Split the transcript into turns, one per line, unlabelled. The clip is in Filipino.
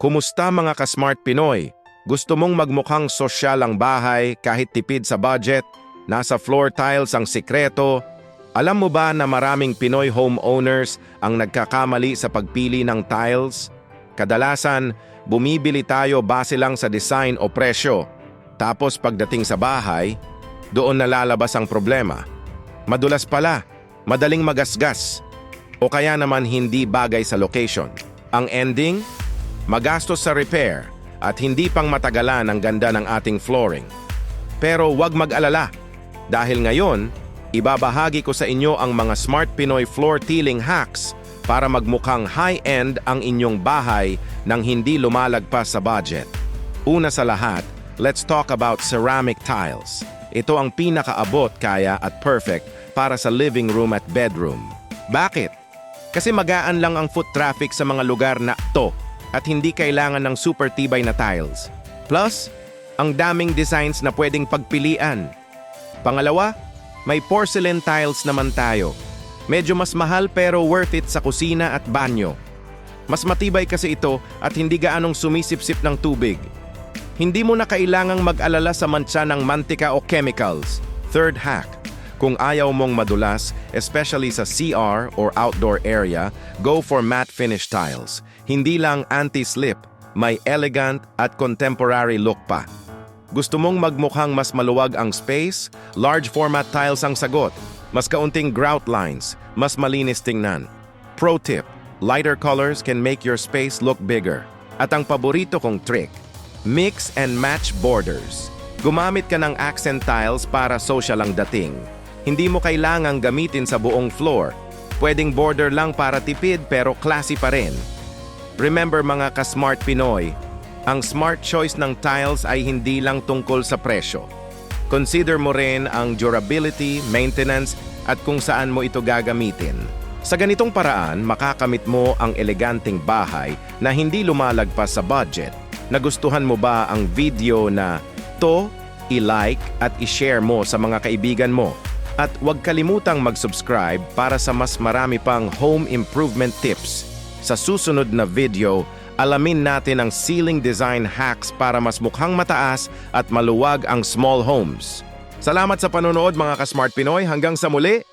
Kumusta mga ka-smart Pinoy? Gusto mong magmukhang sosyal ang bahay kahit tipid sa budget? Nasa floor tiles ang sikreto? Alam mo ba na maraming Pinoy homeowners ang nagkakamali sa pagpili ng tiles? Kadalasan, bumibili tayo base lang sa design o presyo. Tapos pagdating sa bahay, doon nalalabas ang problema. Madulas pala, madaling magasgas, o kaya naman hindi bagay sa location. Ang ending? Magastos sa repair at hindi pang matagalan ang ganda ng ating flooring. Pero huwag mag-alala, dahil ngayon, ibabahagi ko sa inyo ang mga Smart Pinoy floor tiling hacks para magmukhang high-end ang inyong bahay nang hindi lumalagpas sa budget. Una sa lahat, let's talk about ceramic tiles. Ito ang pinakaabot kaya at perfect para sa living room at bedroom. Bakit? Kasi magaan lang ang foot traffic sa mga lugar na to at hindi kailangan ng super tibay na tiles. Plus, ang daming designs na pwedeng pagpilian. Pangalawa, may porcelain tiles naman tayo. Medyo mas mahal pero worth it sa kusina at banyo. Mas matibay kasi ito at hindi gaanong sumisipsip ng tubig. Hindi mo na kailangang mag-alala sa mantsa ng mantika o chemicals. Third hack, kung ayaw mong madulas, especially sa CR or outdoor area, go for matte finish tiles. Hindi lang anti-slip, may elegant at contemporary look pa. Gusto mong magmukhang mas maluwag ang space? Large format tiles ang sagot. Mas kaunting grout lines, mas malinis tingnan. Pro tip, lighter colors can make your space look bigger. At ang paborito kong trick, mix and match borders. Gumamit ka ng accent tiles para social ang dating. Hindi mo kailangang gamitin sa buong floor. Pwedeng border lang para tipid pero classy pa rin. Remember mga ka-smart Pinoy, ang smart choice ng tiles ay hindi lang tungkol sa presyo. Consider mo rin ang durability, maintenance, at kung saan mo ito gagamitin. Sa ganitong paraan, makakamit mo ang eleganteng bahay na hindi lumalagpas sa budget. Nagustuhan mo ba ang video na to? I-like at i-share mo sa mga kaibigan mo. At huwag kalimutang mag-subscribe para sa mas marami pang home improvement tips. Sa susunod na video, alamin natin ang ceiling design hacks para mas mukhang mataas at maluwag ang small homes. Salamat sa panonood mga ka-Smart Pinoy. Hanggang sa muli!